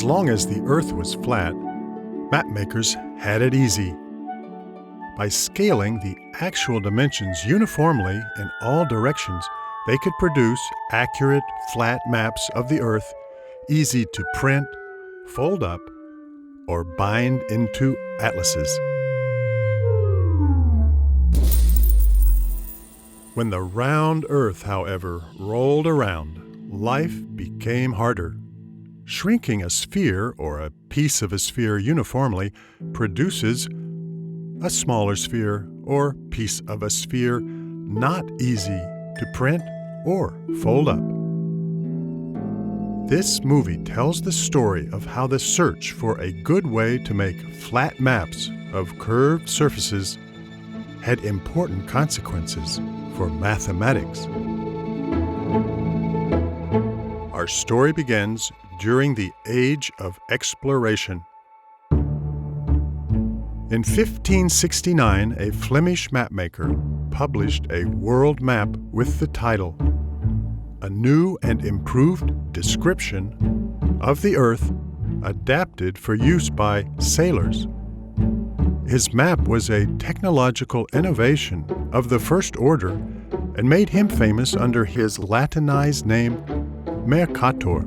long as the Earth was flat, mapmakers had it easy. By scaling the actual dimensions uniformly in all directions, they could produce accurate, flat maps of the Earth, easy to print, fold up, or bind into atlases. When the round Earth, however, rolled around, life became harder. Shrinking a sphere, or a piece of a sphere uniformly, produces a smaller sphere or piece of a sphere not easy to print or fold up. This movie tells the story of how the search for a good way to make flat maps of curved surfaces had important consequences for mathematics. Our story begins during the Age of Exploration. In 1569, a Flemish mapmaker published a world map with the title, A New and Improved Description of the Earth Adapted for Use by Sailors. His map was a technological innovation of the first order and made him famous under his Latinized name, Mercator.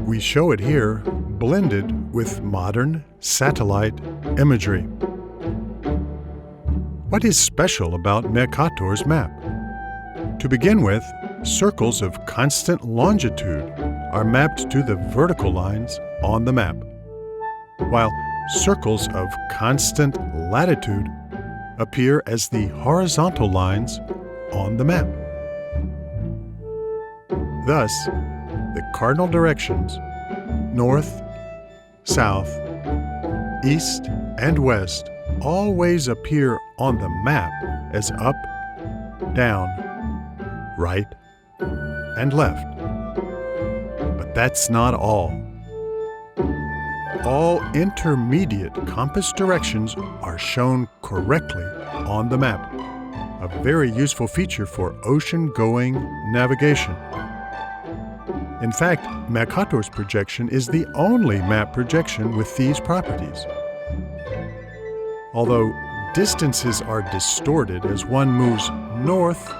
We show it here, blended with modern satellite imagery. What is special about Mercator's map? To begin with, circles of constant longitude are mapped to the vertical lines on the map, while circles of constant latitude appear as the horizontal lines on the map. Thus, the cardinal directions, north, south, east, and west, always appear on the map as up, down, right, and left. But that's not all. All intermediate compass directions are shown correctly on the map, a very useful feature for ocean-going navigation. In fact, Mercator's projection is the only map projection with these properties. Although distances are distorted as one moves north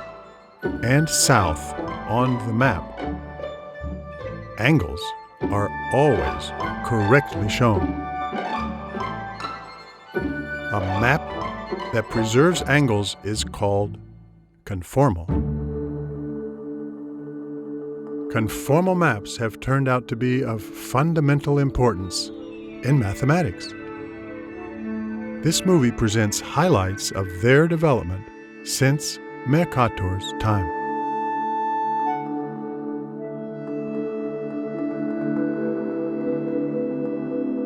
and south on the map, angles are always correctly shown. A map that preserves angles is called conformal. Conformal maps have turned out to be of fundamental importance in mathematics. This movie presents highlights of their development since Mercator's time.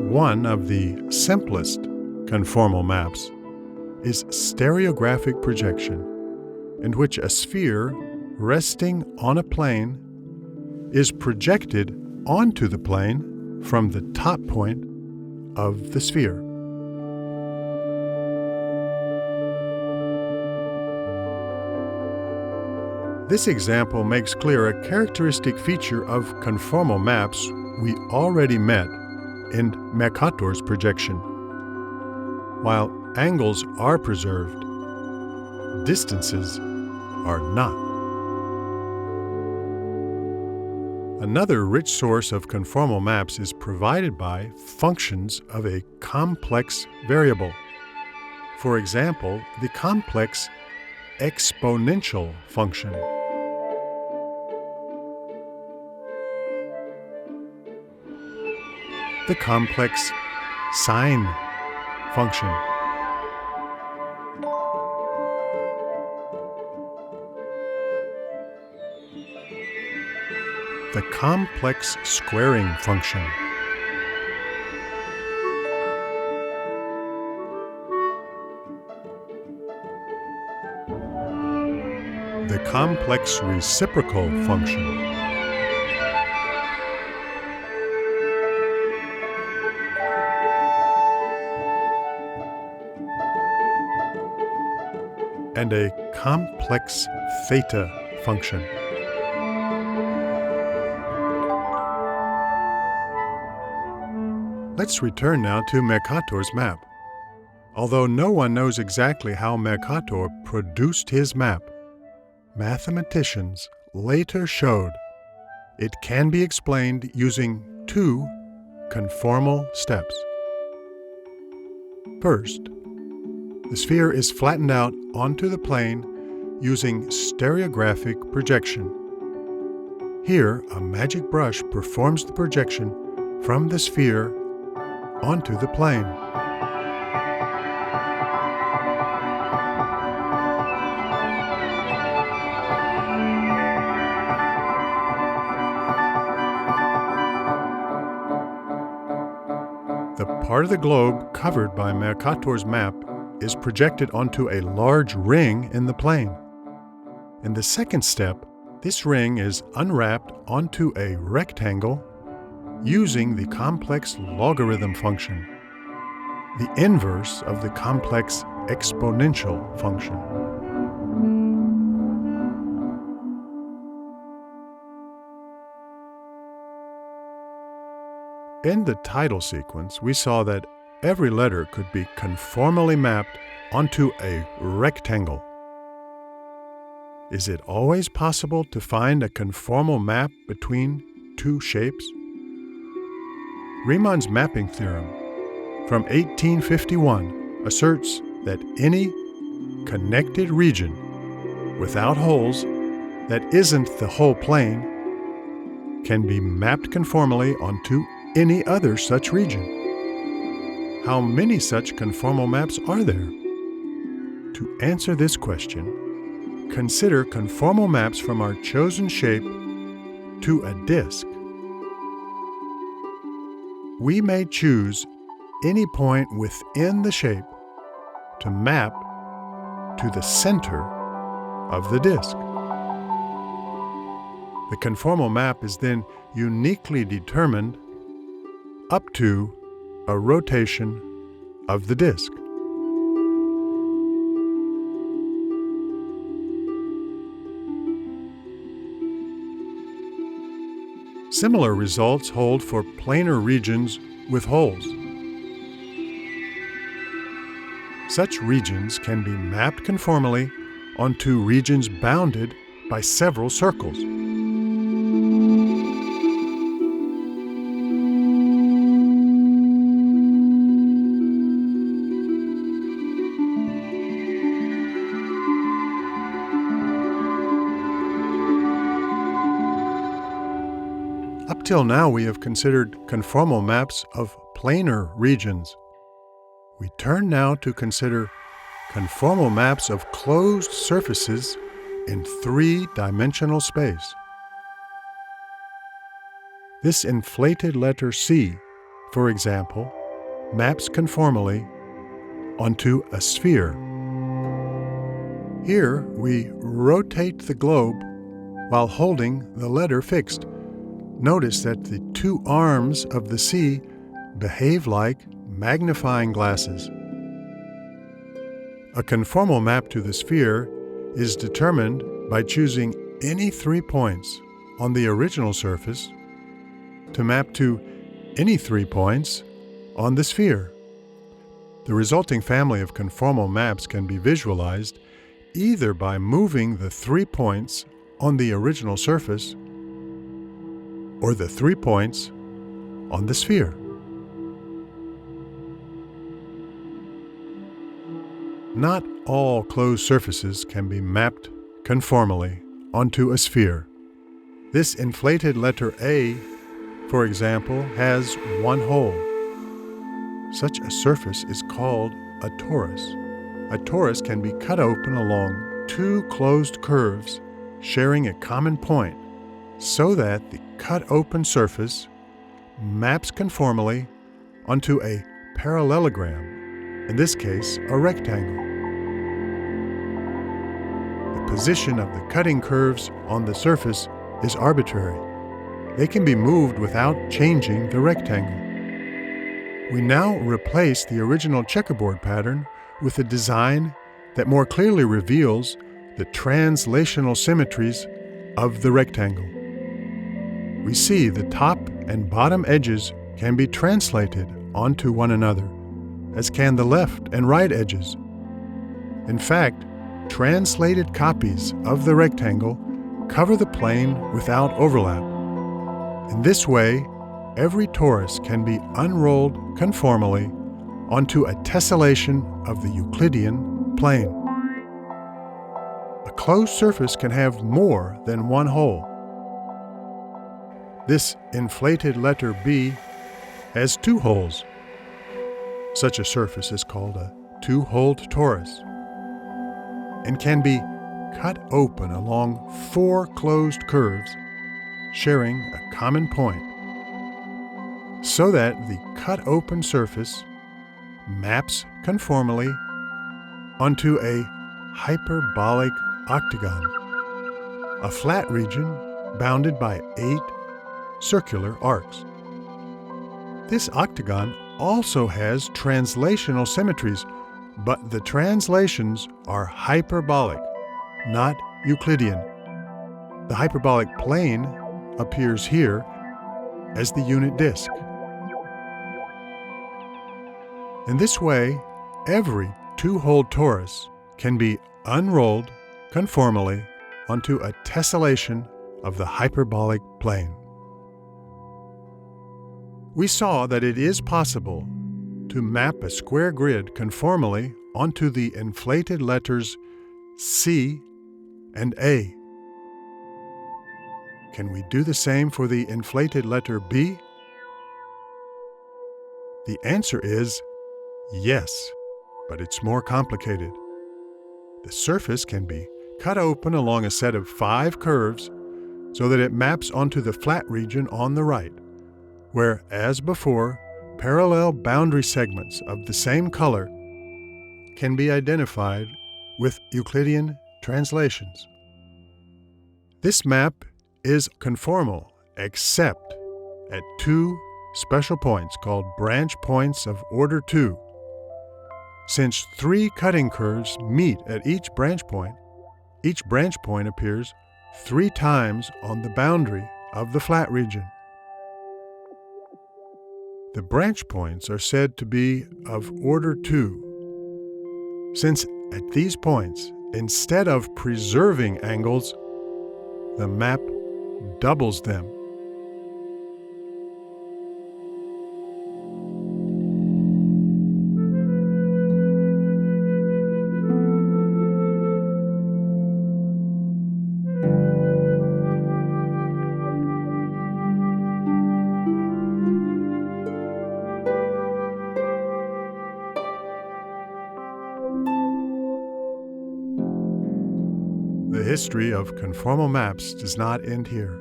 One of the simplest conformal maps is stereographic projection, in which a sphere resting on a plane is projected onto the plane from the top point of the sphere. This example makes clear a characteristic feature of conformal maps we already met in Mercator's projection. While angles are preserved, distances are not. Another rich source of conformal maps is provided by functions of a complex variable. For example, the complex exponential function. The complex sine function. The complex squaring function. The complex reciprocal function. And a complex theta function. Let's return now to Mercator's map. Although no one knows exactly how Mercator produced his map, mathematicians later showed it can be explained using two conformal steps. First, the sphere is flattened out onto the plane using stereographic projection. Here, a magic brush performs the projection from the sphere onto the plane. The part of the globe covered by Mercator's map is projected onto a large ring in the plane. In the second step, this ring is unwrapped onto a rectangle using the complex logarithm function, the inverse of the complex exponential function. In the title sequence, we saw that every letter could be conformally mapped onto a rectangle. Is it always possible to find a conformal map between two shapes? Riemann's mapping theorem from 1851 asserts that any connected region without holes that isn't the whole plane can be mapped conformally onto any other such region. How many such conformal maps are there? To answer this question, consider conformal maps from our chosen shape to a disk. We may choose any point within the shape to map to the center of the disk. The conformal map is then uniquely determined up to a rotation of the disk. Similar results hold for planar regions with holes. Such regions can be mapped conformally onto regions bounded by several circles. Up till now, we have considered conformal maps of planar regions. We turn now to consider conformal maps of closed surfaces in three-dimensional space. This inflated letter C, for example, maps conformally onto a sphere. Here, we rotate the globe while holding the letter fixed. Notice that the two arms of the C behave like magnifying glasses. A conformal map to the sphere is determined by choosing any 3 points on the original surface to map to any 3 points on the sphere. The resulting family of conformal maps can be visualized either by moving the 3 points on the original surface or the 3 points on the sphere. Not all closed surfaces can be mapped conformally onto a sphere. This inflated letter A, for example, has one hole. Such a surface is called a torus. A torus can be cut open along two closed curves sharing a common point, so that the cut-open surface maps conformally onto a parallelogram, in this case, a rectangle. The position of the cutting curves on the surface is arbitrary. They can be moved without changing the rectangle. We now replace the original checkerboard pattern with a design that more clearly reveals the translational symmetries of the rectangle. We see the top and bottom edges can be translated onto one another, as can the left and right edges. In fact, translated copies of the rectangle cover the plane without overlap. In this way, every torus can be unrolled conformally onto a tessellation of the Euclidean plane. A closed surface can have more than one hole. This inflated letter B has two holes. Such a surface is called a two-holed torus and can be cut open along four closed curves sharing a common point, so that the cut open surface maps conformally onto a hyperbolic octagon, a flat region bounded by 8 circular arcs. This octagon also has translational symmetries, but the translations are hyperbolic, not Euclidean. The hyperbolic plane appears here as the unit disk. In this way, every two-holed torus can be unrolled conformally onto a tessellation of the hyperbolic plane. We saw that it is possible to map a square grid conformally onto the inflated letters C and A. Can we do the same for the inflated letter B? The answer is yes, but it's more complicated. The surface can be cut open along a set of 5 curves so that it maps onto the flat region on the right, where, as before, parallel boundary segments of the same color can be identified with Euclidean translations. This map is conformal except at 2 special points called branch points of order 2. Since 3 cutting curves meet at each branch point appears 3 times on the boundary of the flat region. The branch points are said to be of order 2, since at these points, instead of preserving angles, the map doubles them. The history of conformal maps does not end here.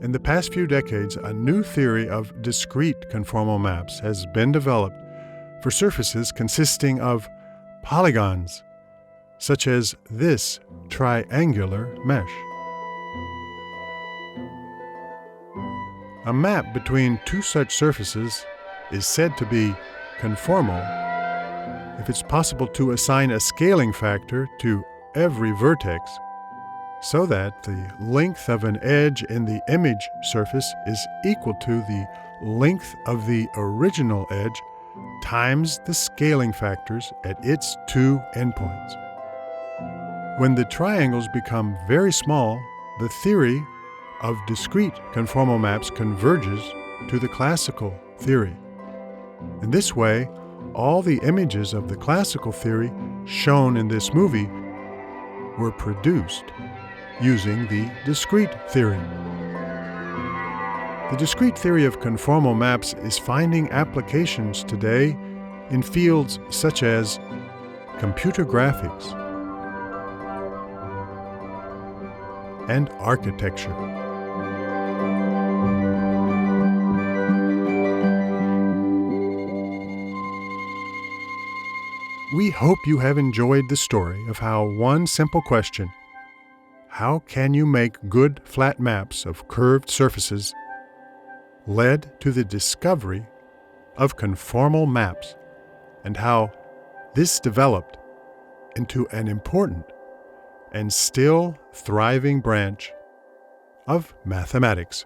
In the past few decades, a new theory of discrete conformal maps has been developed for surfaces consisting of polygons, such as this triangular mesh. A map between 2 such surfaces is said to be conformal if it's possible to assign a scaling factor to every vertex, so that the length of an edge in the image surface is equal to the length of the original edge times the scaling factors at its 2 endpoints. When the triangles become very small, the theory of discrete conformal maps converges to the classical theory. In this way, all the images of the classical theory shown in this movie were produced using the discrete theory. The discrete theory of conformal maps is finding applications today in fields such as computer graphics and architecture. We hope you have enjoyed the story of how one simple question, how can you make good flat maps of curved surfaces, led to the discovery of conformal maps, and how this developed into an important and still thriving branch of mathematics.